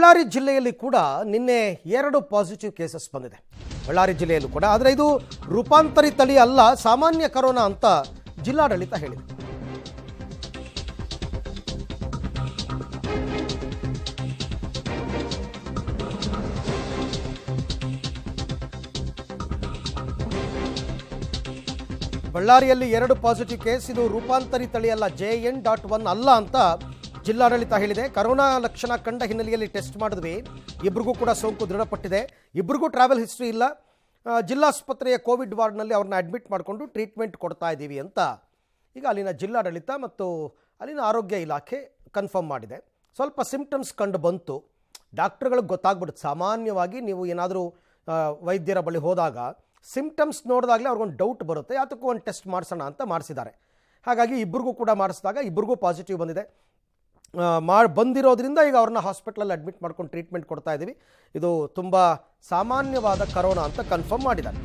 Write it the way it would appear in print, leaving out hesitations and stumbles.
ಬಳ್ಳಾರಿ ಜಿಲ್ಲೆಯಲ್ಲಿ ಕೂಡ ನಿನ್ನೆ 2 ಪಾಸಿಟಿವ್ ಕೇಸಸ್ ಬಂದಿದೆ. ಬಳ್ಳಾರಿ ಜಿಲ್ಲೆಯಲ್ಲೂ ಕೂಡ, ಆದರೆ ಇದು ರೂಪಾಂತರಿ ತಳಿ ಅಲ್ಲ, ಸಾಮಾನ್ಯ ಕರೋನಾ ಅಂತ ಜಿಲ್ಲಾಡಳಿತ ಹೇಳಿದೆ. ಬಳ್ಳಾರಿಯಲ್ಲಿ 2 ಪಾಸಿಟಿವ್ ಕೇಸ್, ಇದು ರೂಪಾಂತರಿ ತಳಿ ಅಲ್ಲ, JN.1 ಅಲ್ಲ ಅಂತ ಜಿಲ್ಲಾಡಳಿತ ಹೇಳಿದೆ. ಕರೋನಾ ಲಕ್ಷಣ ಕಂಡ ಹಿನ್ನೆಲೆಯಲ್ಲಿ ಟೆಸ್ಟ್ ಮಾಡಿದ್ವಿ, ಇಬ್ಬರಿಗೂ ಕೂಡ ಸೋಂಕು ದೃಢಪಟ್ಟಿದೆ, ಇಬ್ಬರಿಗೂ ಟ್ರಾವೆಲ್ ಹಿಸ್ಟ್ರಿ ಇಲ್ಲ, ಜಿಲ್ಲಾಸ್ಪತ್ರೆಯ ಕೋವಿಡ್ ವಾರ್ಡ್ನಲ್ಲಿ ಅವ್ರನ್ನ ಅಡ್ಮಿಟ್ ಮಾಡಿಕೊಂಡು ಟ್ರೀಟ್ಮೆಂಟ್ ಕೊಡ್ತಾ ಇದ್ದೀವಿ ಅಂತ ಈಗ ಅಲ್ಲಿನ ಜಿಲ್ಲಾಡಳಿತ ಮತ್ತು ಅಲ್ಲಿನ ಆರೋಗ್ಯ ಇಲಾಖೆ ಕನ್ಫರ್ಮ್ ಮಾಡಿದೆ. ಸ್ವಲ್ಪ ಸಿಂಪ್ಟಮ್ಸ್ ಕಂಡು ಬಂತು, ಡಾಕ್ಟರ್ಗಳಿಗೆ ಗೊತ್ತಾಗ್ಬಿಡುತ್ತೆ. ಸಾಮಾನ್ಯವಾಗಿ ನೀವು ಏನಾದರೂ ವೈದ್ಯರ ಬಳಿ ಹೋದಾಗ ಸಿಂಪ್ಟಮ್ಸ್ ನೋಡಿದಾಗಲೇ ಅವ್ರಿಗೊಂದು ಡೌಟ್ ಬರುತ್ತೆ, ಯಾತಕ್ಕೂ ಒಂದು ಟೆಸ್ಟ್ ಮಾಡಿಸೋಣ ಅಂತ ಮಾಡಿಸಿದ್ದಾರೆ. ಹಾಗಾಗಿ ಇಬ್ಬರಿಗೂ ಕೂಡ ಮಾಡಿಸಿದಾಗ ಇಬ್ಬರಿಗೂ ಪಾಸಿಟಿವ್ ಬಂದಿದೆ. ಬಂದಿರೋದ್ರಿಂದ ಈಗ ಅವ್ರನ್ನ ಹಾಸ್ಪಿಟ್ಲಲ್ಲಿ ಅಡ್ಮಿಟ್ ಮಾಡ್ಕೊಂಡು ಟ್ರೀಟ್ಮೆಂಟ್ ಕೊಡ್ತಾ ಇದ್ದೀವಿ. ಇದು ತುಂಬ ಸಾಮಾನ್ಯವಾದ ಕರೋನಾ ಅಂತ ಕನ್ಫರ್ಮ್ ಮಾಡಿದ್ದಾರೆ.